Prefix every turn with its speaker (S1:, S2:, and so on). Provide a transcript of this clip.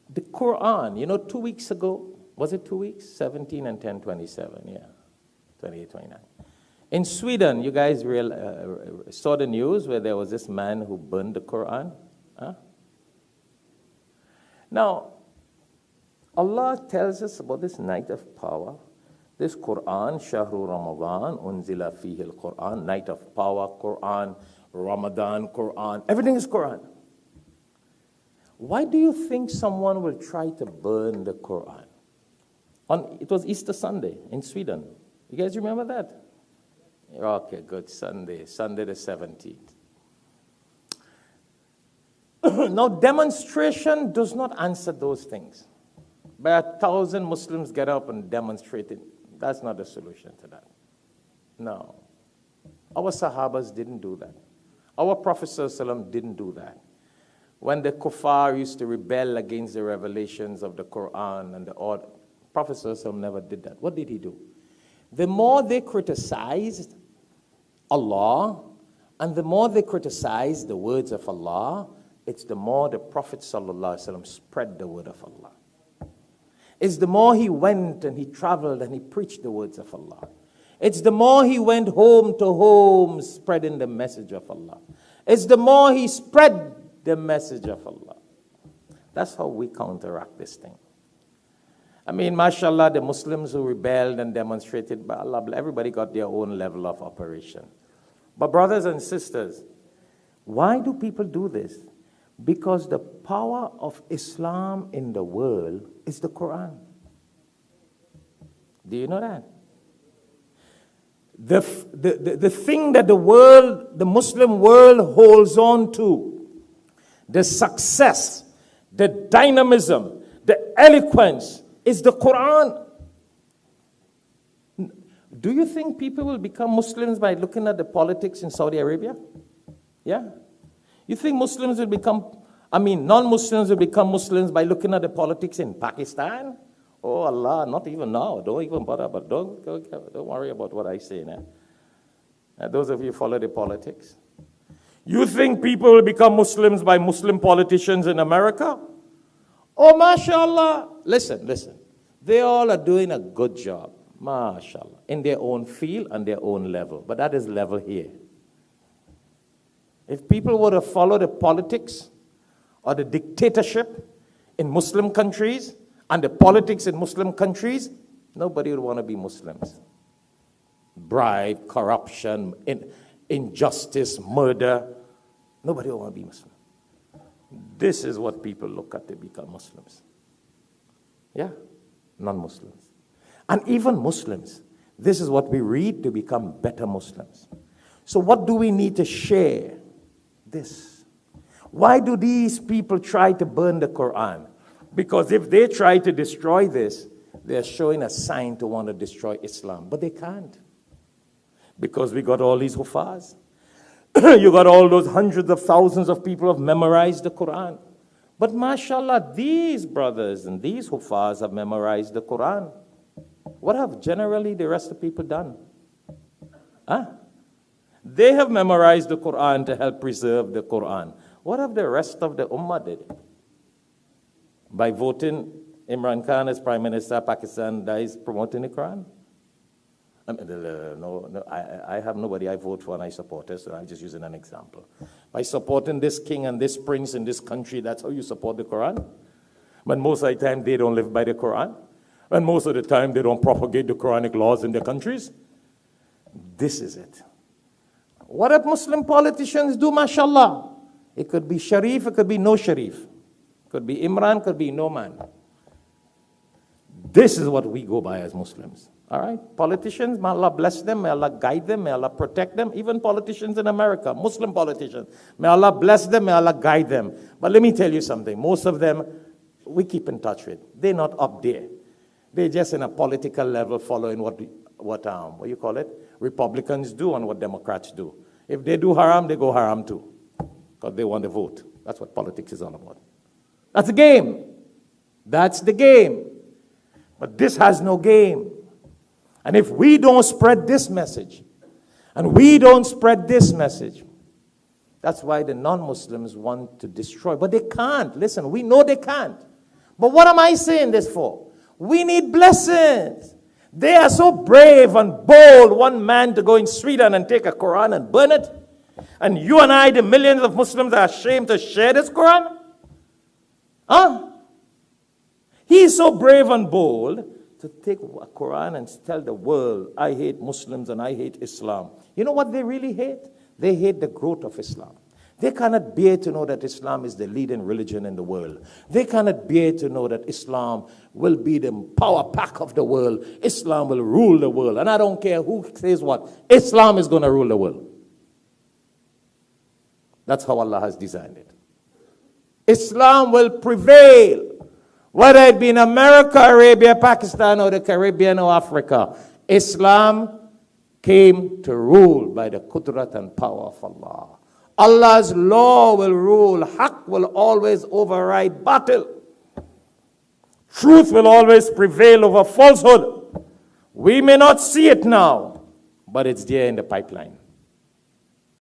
S1: The Qur'an, 2 weeks ago, was it 2 weeks? 17 and 10, 27, yeah. 28, 29. In Sweden, you guys saw the news where there was this man who burned the Qur'an? Huh? Now, Allah tells us about this night of power. This Qur'an, Shahru Ramadhan, unzila fihi al-Qur'an, night of power, Qur'an, Ramadan, Qur'an, everything is Qur'an. Why do you think someone will try to burn the Qur'an? It was Easter Sunday in Sweden. You guys remember that? Okay, good. Sunday the 17th. Now, demonstration does not answer those things. By 1,000 Muslims get up and demonstrate it, that's not the solution to that. No. Our Sahabas didn't do that. Our Prophet ﷺ didn't do that. When the kuffar used to rebel against the revelations of the Qur'an and the order, Prophet ﷺ never did that. What did he do? The more they criticized Allah, and the more they criticized the words of Allah, it's the more the Prophet ﷺ spread the word of Allah. It's the more he went and he traveled and he preached the words of Allah. It's the more he went home to home spreading the message of Allah. It's the more he spread the message of Allah. That's how we counteract this thing. I mean, mashallah, the Muslims who rebelled and demonstrated, by Allah, everybody got their own level of operation. But brothers and sisters, why do people do this? Because the power of Islam in the world is the Quran. Do you know that? The thing that the Muslim world holds on to, the success, the dynamism, the eloquence, is the Quran. Do you think people will become Muslims by looking at the politics in Saudi Arabia? Yeah? You think non-Muslims will become Muslims by looking at the politics in Pakistan? Oh Allah, not even now. Don't even bother, but don't worry about what I say now. Those of you who follow the politics. You think people will become Muslims by Muslim politicians in America? Oh, mashallah. Listen. They all are doing a good job, mashallah, in their own field and their own level. But that is level here. If people were to follow the politics or the dictatorship in Muslim countries and the politics in Muslim countries, nobody would want to be Muslims. Bribe, corruption, injustice, murder. Nobody would want to be Muslim. This is what people look at to become Muslims. Yeah, non-Muslims. And even Muslims, this is what we read to become better Muslims. So what do we need to share? This. Why do these people try to burn the Quran? Because if they try to destroy this, they're showing a sign to want to destroy Islam. But they can't. Because we got all these huffaz. You got all those hundreds of thousands of people who have memorized the Quran. But mashallah, these brothers and these huffaz have memorized the Quran. What have generally the rest of the people done? Huh? They have memorized the Quran to help preserve the Quran. What have the rest of the ummah did? By voting Imran Khan as Prime Minister, Pakistan is promoting the Quran? I have nobody I vote for and I support it, so I'm just using an example. By supporting this king and this prince in this country, that's how you support the Quran? But most of the time, they don't live by the Quran. And most of the time, they don't propagate the Quranic laws in their countries. This is it. What do Muslim politicians do, mashallah? It could be Sharif, it could be no Sharif. It could be Imran, it could be no man. This is what we go by as Muslims. All right? Politicians, may Allah bless them, may Allah guide them, may Allah protect them. Even politicians in America, Muslim politicians, may Allah bless them, may Allah guide them. But let me tell you something. Most of them, we keep in touch with. They're not up there. They're just in a political level following what you call it? Republicans do and what Democrats do. If they do haram, they go haram too. Because they want to vote. That's what politics is all about. That's the game. That's the game. But this has no game. And if we don't spread this message, and we don't spread this message, that's why the non-Muslims want to destroy. But they can't. Listen, we know they can't. But what am I saying this for? We need blessings. They are so brave and bold, one man to go in Sweden and take a Quran and burn it. And you and I, the millions of Muslims, are ashamed to share this Quran? Huh? He is so brave and bold to take a Quran and tell the world, I hate Muslims and I hate Islam. You know what they really hate? They hate the growth of Islam. They cannot bear to know that Islam is the leading religion in the world. They cannot bear to know that Islam will be the power pack of the world. Islam will rule the world. And I don't care who says what. Islam is going to rule the world. That's how Allah has designed it. Islam will prevail. Whether it be in America, Arabia, Pakistan, or the Caribbean or Africa. Islam came to rule by the qudrat and power of Allah. Allah's law will rule. Haqq will always override batil. Truth will always prevail over falsehood. We may not see it now, but it's there in the pipeline.